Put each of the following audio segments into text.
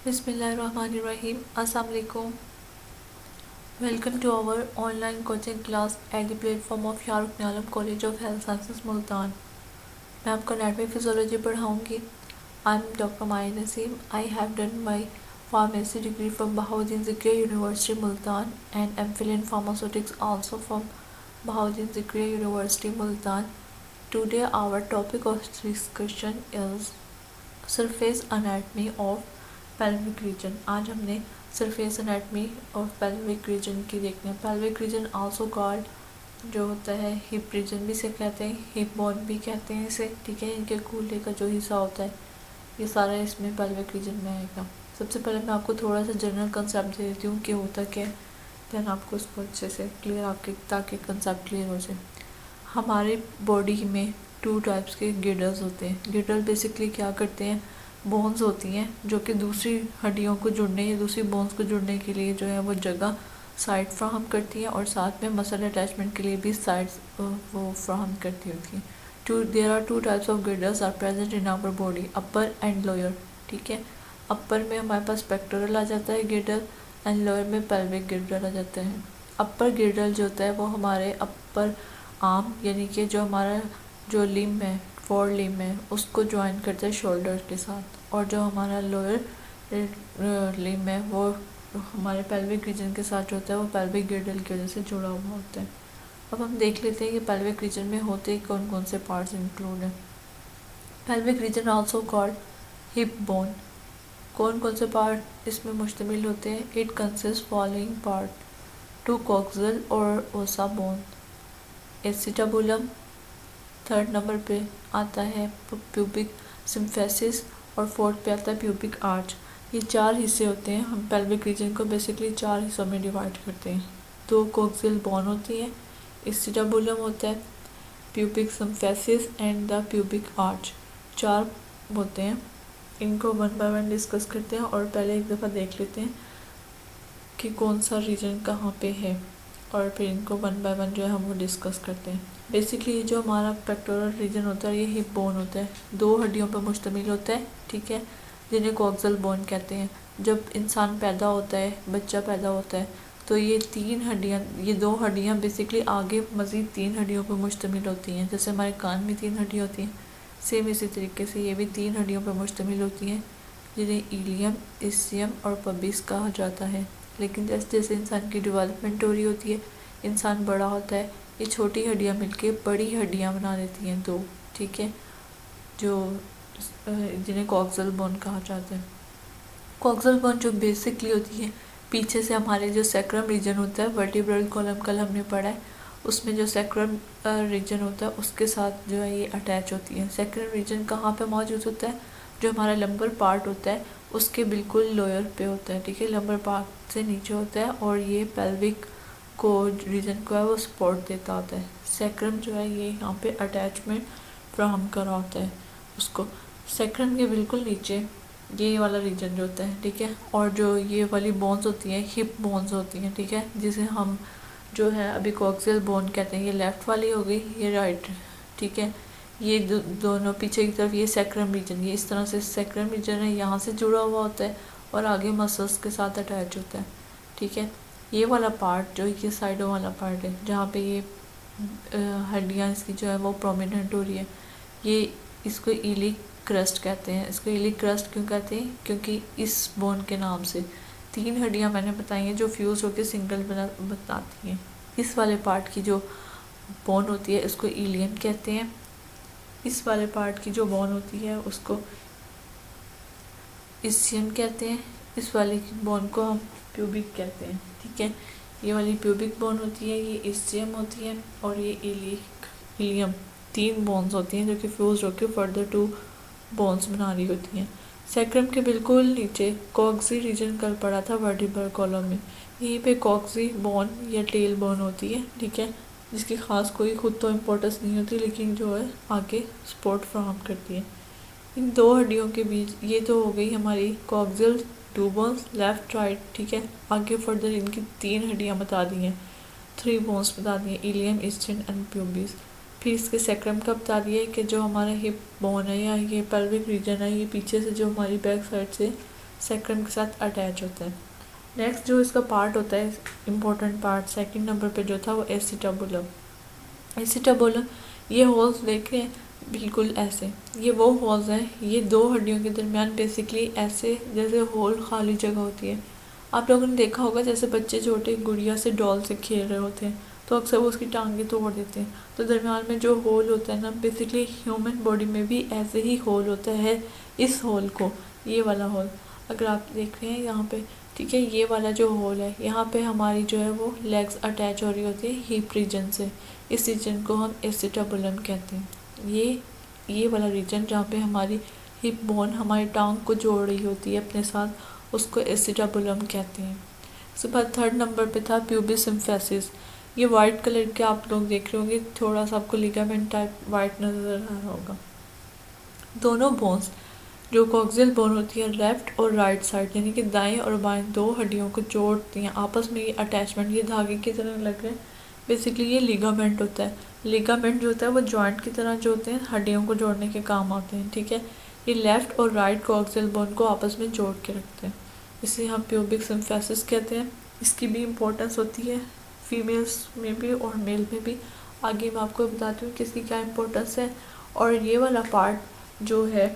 Bismillahirrahmanirrahim. Assalamu alaikum. Welcome to our online coaching class at the platform of Shahrukh Alam College of Health Sciences Multan. मैं आपको anatomy physiology पढ़ाऊँगी. I am doctor Maya Naseem. I have done my pharmacy degree from Bahauddin Zikriya University Multan and MPhil in pharmaceutics also from Bahauddin Zikriya University Multan. Today our topic of discussion is surface anatomy of pelvic region. आज हमने surface anatomy of pelvic region की देखना है. pelvic region also called जो होता है hip reason भी से कहते हैं, हिप बोन भी कहते हैं इसे. ठीक है, इनके कूल्हे का जो हिस्सा होता है ये सारा इसमें पेल्विक रीजन में आएगा. सबसे पहले मैं आपको थोड़ा सा जनरल कंसेप्ट दे देती हूँ कि होता क्या है, देन आपको उसको अच्छे से क्लियर आपके ताकि कंसेप्ट क्लियर हो जाए. हमारे बॉडी में 2 टाइप्स के गिर्डल्स होते हैं. गिर्डल बेसिकली क्या करते हैं, बोन्स होती हैं जो कि दूसरी हड्डियों को जुड़ने या दूसरी बोन्स को जुड़ने के लिए जो है वो जगह साइड फ्राहम करती हैं और साथ में मसल अटैचमेंट के लिए भी साइड्स वो फ्राहम करती होती हैं. There are 2 types of girdles are present in our body, upper and lower. ठीक है, अपर में हमारे पास पेक्टोरल आ जाता है गिर्डल एंड लोअर में पेल्विक गिर्डल आ जाता है. अपर गिर्डल जो होता है वो हमारे अपर आर्म यानी कि जो हमारा जो लिम्ब है, फोर लिम्ब है, उसको ज्वाइन करता है शोल्डर के साथ. और जो हमारा लोअर लिम्ब है वो हमारे पेल्विक रीजन के साथ जो होता है वो पेल्विक गिर्डल की वजह से जुड़ा हुआ होता है. अब हम देख लेते हैं कि पेल्विक रीजन में होते कौन कौन से पार्ट्स इंक्लूड हैं. Pelvic region also called hip bone. कौन कौन से पार्ट इसमें मुश्तमिल होते हैं. It consist following part: 2 coxal और ओसा बोन, एसिटाबुलम, 3rd नंबर पे आता है प्यूबिक सिम्फेसिस और 4th पे आता है प्यूबिक आर्च. ये 4 हिस्से होते हैं. हम पेल्विक रीजन को बेसिकली 4 हिस्सों में डिवाइड करते हैं. 2 कॉक्सियल बोन होती है, एसिटाबुलम होता है, pubic symphysis and the pubic arch. 4 होते हैं. इनको 1 बाय 1 डिस्कस करते हैं और पहले एक दफ़ा देख लेते हैं कि कौन सा रीजन कहाँ पे है और फिर इनको 1 बाय 1 जो है हम वो डिस्कस करते हैं. बेसिकली जो हमारा पेक्टोरल रीजन होता है ये हिप बोन होता है. 2 हड्डियों पर मुश्तमिल होता है. ठीक है, जिन्हें कॉक्सियल बोन कहते हैं. जब इंसान पैदा होता है, बच्चा पैदा होता है, तो ये 3 हड्डियाँ, ये 2 हड्डियाँ बेसिकली आगे मज़ीद 3 हड्डियों पर मुश्तमिल होती हैं. जैसे हमारे कान में 3 हड्डियाँ होती हैं, सेम इसी तरीके से ये भी 3 हड्डियों पर मुश्तमिल होती हैं जिन्हें इलियम, इसियम और पबिस कहा जाता है. लेकिन जैसे जैसे इंसान की डेवलपमेंट हो रही होती है, इंसान बड़ा होता है, ये छोटी हड्डियाँ मिलके बड़ी हड्डियाँ बना देती हैं 2. ठीक है, जो जिन्हें कॉक्सियल बोन कहा जाता है. कॉक्सियल बोन जो बेसिकली होती है पीछे से हमारे जो सैक्रम रीजन होता है, वर्टिब्रल कॉलम कल हमने पढ़ा है, उसमें जो सैक्रम रीजन होता है उसके साथ जो है ये अटैच होती है. सैक्रम रीजन कहाँ पे मौजूद होता है, जो हमारा लंबर पार्ट होता है उसके बिल्कुल लोअर पे होता है. ठीक है, लंबर पार्ट से नीचे होता है और ये पेल्विक को रीजन को है वो सपोर्ट देता होता है. सैक्रम जो है ये यहाँ पे अटैचमेंट फ्राहम करा होता है उसको. सैक्रम के बिल्कुल नीचे ये वाला रीजन जो होता है. ठीक है, और जो ये वाली बोन्स होती हैं हिप बोन्स होती हैं. ठीक है, जिसे हम जो है अभी कॉक्सियल बोन कहते हैं. ये लेफ़्ट वाली हो गई, ये राइट. ठीक है, ये दोनों पीछे की तरफ ये सैक्रम रीजन, ये इस तरह से सैक्रम रीजन है, यहाँ से जुड़ा हुआ होता है और आगे मसल्स के साथ अटैच होता है. ठीक है, ये वाला पार्ट जो ये साइडों वाला पार्ट है जहाँ पे ये हड्डियाँ इसकी जो है वो प्रोमिनेंट हो रही है, ये इसको इलिक क्रस्ट कहते हैं. इसको इलिक क्रस्ट क्यों कहते हैं, क्योंकि इस बोन के नाम से 3 हड्डियाँ मैंने बताई हैं जो फ्यूज़ होकर सिंगल बताती हैं. इस वाले पार्ट की जो बोन होती है इसको इलियम कहते हैं. इस वाले पार्ट की जो बोन होती है उसको इसियम कहते हैं. इस वाले बोन को हम प्यूबिक कहते हैं. ठीक है, ये वाली प्यूबिक बोन होती है, ये इसियम होती है और ये इलियम. 3 बोन्स होती हैं जो कि फ्यूज होकर फर्दर 2 बोन्स बना रही होती हैं. सैक्रम के बिल्कुल नीचे कॉक्सी रीजन कल पड़ा था वर्टिब्रल कॉलम में. यहीं पे कॉक्सी बोन या टेल बोन होती है. ठीक है, जिसकी ख़ास कोई खुद तो इम्पोर्टेंस नहीं होती लेकिन जो है आगे सपोर्ट फ्राहम करती है. इन 2 हड्डियों के बीच ये तो हो गई हमारी कॉक्सियल 2 बोन्स लेफ़्ट राइट. ठीक है, आगे फर्दर इनकी 3 हड्डियाँ बता दी हैं, 3 बोन्स बता दिए, इलियम, इस्चियन एंड प्यूबिस. फिर इसके सैक्रम का बता दिया कि जो हमारा हिप बोन है या ये पेल्विक रीजन है, ये पीछे से जो हमारी बैक साइड से सैक्रम के साथ अटैच होता है। नेक्स्ट जो इसका पार्ट होता है, इम्पोर्टेंट पार्ट सेकंड नंबर पे जो था वो एसिटाबुलम। एसिटाबुलम, ये होल्स देख रहे हैं बिल्कुल ऐसे, ये वो होल्स हैं, ये दो हड्डियों के दरमियान बेसिकली ऐसे जैसे होल खाली जगह होती है। आप लोगों ने देखा होगा जैसे बच्चे छोटे गुड़िया से डॉल से खेल रहे होते हैं तो अक्सर वो उसकी टांगे तोड़ देते हैं, तो दरमियान में जो होल होता है ना, बेसिकली ह्यूमन बॉडी में भी ऐसे ही होल होता है। इस होल को, ये वाला होल अगर आप देख रहे हैं यहाँ पे, ठीक है, ये वाला जो होल है यहाँ पे हमारी जो है वो लेग्स अटैच हो रही होती है हिप रीजन से। इस रीजन को हम एसिटाबुलम कहते हैं। ये वाला रीजन जहाँ पे हमारी हिप बोन हमारी टांग को जोड़ रही होती है अपने साथ, उसको एसिटाबुलम कहते हैं। उसके बाद थर्ड नंबर पे था प्यूबिस सिम्फेसिस। ये वाइट कलर के आप लोग देख रहे होंगे, थोड़ा सा आपको लिगामेंट टाइप वाइट नज़र आ रहा होगा। दोनों बोन्स जो कॉक्सियल बोन होती है लेफ्ट और राइट साइड, यानी कि दाएं और बाएं दो हड्डियों को जोड़ती हैं आपस में। ये अटैचमेंट, ये धागे की तरह लग रहे हैं, बेसिकली ये लिगामेंट होता है। लिगामेंट जो होता है वो जॉइंट की तरह जो होते हैं हड्डियों को जोड़ने के काम आते हैं, ठीक है। ये लेफ्ट और राइट कॉक्सियल बोन को आपस में जोड़ के रखते हैं, इसे हम प्यूबिक सिम्फेसिस कहते हैं। इसकी भी इम्पोर्टेंस होती है फीमेल्स में भी और मेल में भी। आगे मैं आपको बताती हूँ कि इसकी क्या इम्पोर्टेंस है। और ये वाला पार्ट जो है,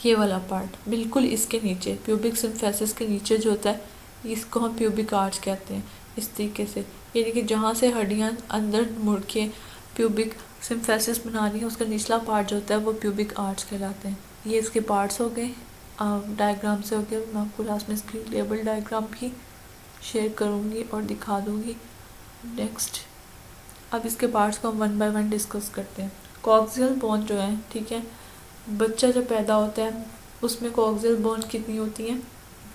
ये वाला पार्ट बिल्कुल इसके नीचे, प्यूबिक सिम्फेसिस के नीचे जो होता है, इसको हम प्यूबिक आर्च कहते हैं। इस तरीके से, यानी कि जहाँ से हड्डियाँ अंदर मुड़ के प्यूबिक सिम्फेसिस बना रही हैं, उसका निचला पार्ट जो होता है वो प्यूबिक आर्च कहलाते हैं। ये इसके पार्ट्स हो गए, डायग्राम से हो गया। मैं आपको लास्ट में इसकी लेबल डायग्राम भी शेयर करूँगी और दिखा दूँगी। नेक्स्ट, अब इसके पार्ट्स को हम वन बाय वन डिस्कस करते हैं। कॉक्सियल बोन जो है, ठीक है, बच्चा जब पैदा होता है उसमें कॉक्सियल बोन कितनी होती हैं?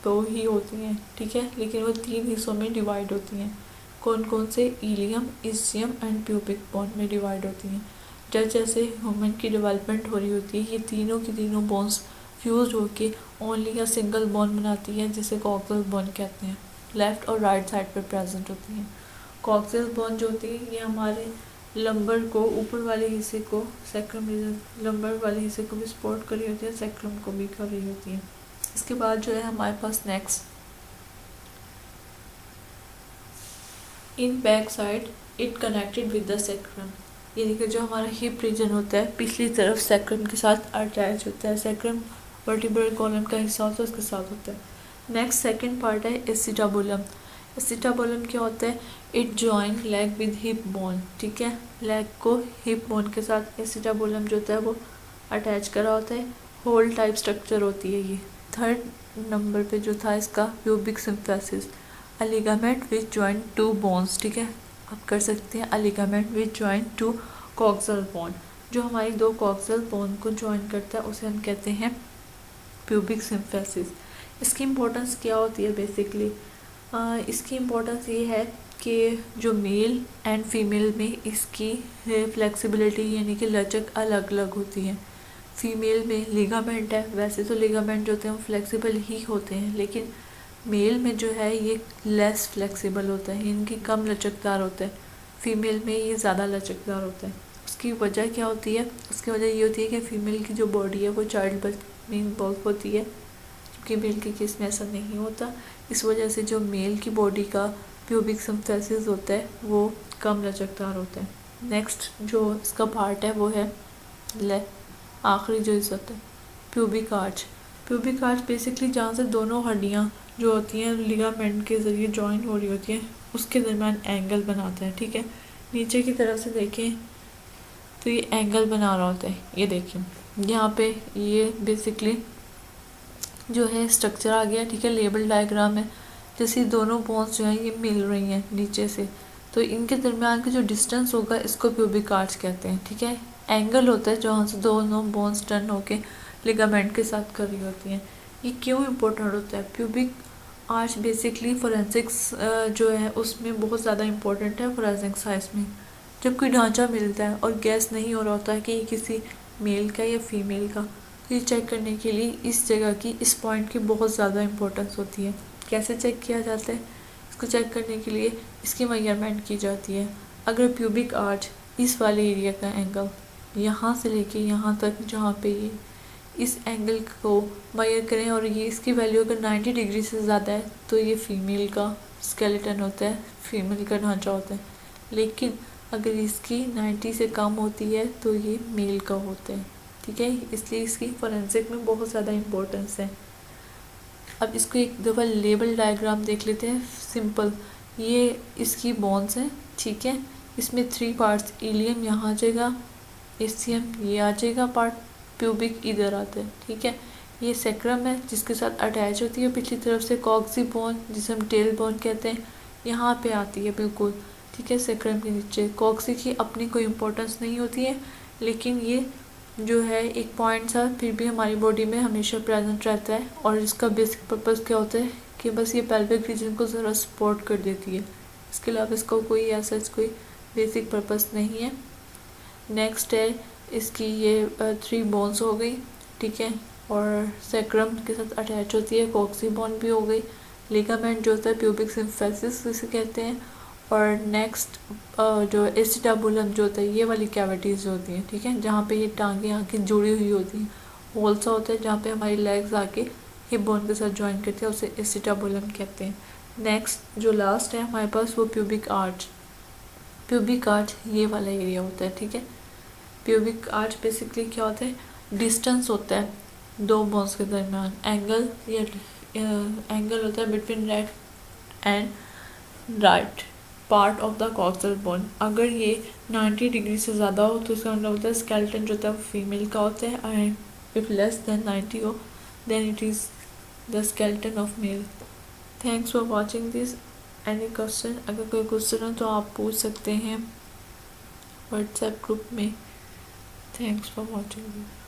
2 ही होती हैं, ठीक है, लेकिन वो 3 हिस्सों में डिवाइड होती हैं। कौन कौन से? Ilium, ischium and pubic bone में डिवाइड होती हैं। जैसे जैसे ह्यूमन की डेवलपमेंट हो रही होती है, ये तीनों की तीनों बोन्स फ्यूज होके ओनली या सिंगल बोन बनाती है, जिसे कॉक्सियल बोन कहते हैं। लेफ्ट और राइट साइड पर प्रेजेंट होती हैं। कॉक्सियल बोन जो होती है ये हमारे लंबर को, ऊपर वाले हिस्से को, सैक्रम लंबर वाले हिस्से को भी सपोर्ट कर रही होती है, सैक्रम को भी कर रही होती है। इसके बाद जो है हमारे पास next, in back side it connected with the sacrum, यानी कि जो हमारा हिप रीजन होता है पिछली तरफ सैक्रम के साथ अटैच होता है। सैक्रम वर्टिब्रल कॉलम का हिस्सा होता है, उसके साथ होता है। नेक्स्ट सेकंड पार्ट है एसिटाबुलम। एसिटाबुलम क्या होता है? It join leg with hip bone, ठीक है, लेग को हिप बोन के साथ एसिटाबुलम जो होता है वो अटैच करा होता है। होल टाइप स्ट्रक्चर होती है ये। थर्ड नंबर पे जो था इसका प्यूबिक सिम्फेसिस, अ लिगामेंट विच जॉइन 2 बोन्स, ठीक है, आप कर सकते हैं अ लिगामेंट विच जॉइन 2 कॉक्सियल बोन, जो हमारी 2 कॉक्सियल बोन को ज्वाइन करता है उसे हम कहते हैं प्यूबिक सिम्फेसिस। इसकी इम्पोर्टेंस क्या होती है? बेसिकली इसकी इम्पोर्टेंस ये है कि जो मेल एंड फीमेल में इसकी फ्लेक्सिबिलिटी यानी कि लचक अलग अलग होती है। फीमेल में लिगामेंट है, वैसे तो लिगामेंट जो होते हैं वो फ्लेक्सिबल ही होते हैं, लेकिन मेल में जो है ये लेस फ्लेक्सिबल होता है, इनकी कम लचकदार होता है। फीमेल में ये ज़्यादा लचकदार होता है। उसकी वजह क्या होती है? उसकी वजह ये होती है कि फ़ीमेल की जो बॉडी है वो चाइल्ड बर्थ में इन्वॉल्व होती है, जबकि मेल के केस में ऐसा नहीं होता। इस वजह से जो मेल की बॉडी का प्यूबिक सिम्फेसिस होता है वो कम लचकदार होता है। नेक्स्ट जो इसका पार्ट है वो है आखिरी जो हिस्सा होता है pubic arch. Pubic arch basically जहाँ से दोनों हड्डियाँ जो होती हैं लिगामेंट के ज़रिए जॉइन हो रही होती हैं उसके दरमियान एंगल बनाता है, ठीक है। नीचे की तरफ से देखें तो ये एंगल बना रहा होता है, ये देखिए यहाँ पे ये बेसिकली जो है स्ट्रक्चर आ गया, ठीक है, लेबल डायग्राम है। जैसे दोनों बोन्स जो हैं ये मिल रही हैं नीचे से, तो इनके दरमियान का जो डिस्टेंस होगा इसको प्यूबिक आर्च कहते हैं, ठीक है। एंगल होता है जहाँ से दोनों बोन्स टर्न होके लिगामेंट के साथ कर रही होती हैं। ये क्यों इम्पोर्टेंट होता है? प्यूबिक आर्च बेसिकली फोरेंसिक्स जो है उसमें बहुत ज़्यादा इम्पोर्टेंट है। फोरेंसिक साइंस में जब कोई ढांचा मिलता है और गैस नहीं हो रहा होता है कि ये किसी मेल का या फीमेल का, तो ये चेक करने के लिए इस जगह की, इस पॉइंट की बहुत ज़्यादा इम्पोर्टेंस होती है। कैसे चेक किया जाता है? इसको चेक करने के लिए इसकी मेजरमेंट की जाती है। अगर प्यूबिक आर्च इस वाले एरिया का एंगल यहाँ से लेके यहाँ तक जहाँ पे इस एंगल को मेजर करें और ये इसकी वैल्यू अगर 90 डिग्री से ज़्यादा है तो ये फीमेल का स्केलेटन होता है, फीमेल का ढांचा होता है। लेकिन अगर इसकी 90 से कम होती है तो ये मेल का होता है, ठीक है। इसलिए इसकी फोरेंसिक में बहुत ज़्यादा इम्पोर्टेंस है। अब इसको एक दफ़ा लेबल डायग्राम देख लेते हैं सिंपल। ये इसकी बोन्स हैं, ठीक है। इसमें 3 पार्ट्स, इलियम यहाँ आ जाएगा, एसियम ये आ जाएगा पार्ट, प्यूबिक इधर आता है, ठीक है। ये सेक्रम है जिसके साथ अटैच होती है पिछली तरफ से कॉक्सी बोन, जिसे हम टेल बोन कहते हैं, यहाँ पे आती है बिल्कुल, ठीक है। सेक्रम के नीचे कॉक्सी की अपनी कोई इम्पोर्टेंस नहीं होती है, लेकिन ये जो है एक पॉइंट सा फिर भी हमारी बॉडी में हमेशा प्रेजेंट रहता है। और इसका बेसिक पर्पस क्या होता है कि बस ये पेल्विक रीजन को ज़रा सपोर्ट कर देती है। इसके अलावा इसका कोई ऐसा कोई बेसिक पर्पस नहीं है। नेक्स्ट है इसकी ये 3 बोन्स हो गई, ठीक है। और सेक्रम के साथ अटैच होती है, कॉक्सी बोन भी हो गई, लिगामेंट जो होता है प्यूबिक सिम्फेसिस जिसे कहते हैं। और नेक्स्ट जो एसिटाबुलम जो होता है, ये वाली कैविटीज़ होती हैं, ठीक है, जहाँ पे ये टांगे आके जुड़ी हुई होती हैं। होल सा होता है जहाँ पे हमारी लेग्स आके हिप बोन के साथ ज्वाइन करते हैं, उसे एसिटाबुलम कहते हैं। नेक्स्ट जो लास्ट है हमारे पास वो प्यूबिक आर्च। प्यूबिक आर्च ये वाला एरिया होता है, ठीक है। प्यूबिक आर्च बेसिकली क्या होता है, डिस्टेंस होता है 2 बोन्स के दरमियान, एंगल या एंगल होता है between left and right part of the coxal bone. अगर ये 90 डिग्री से ज़्यादा हो तो इसका मतलब होता है स्केलेटन जो होता है वो फीमेल का होता है, एंड इफ लेस देन 90 हो then it is the skeleton of male. Thanks for watching this. Any question, अगर कोई क्वेश्चन हो तो आप पूछ सकते हैं व्हाट्सएप ग्रुप में। Thanks for watching this.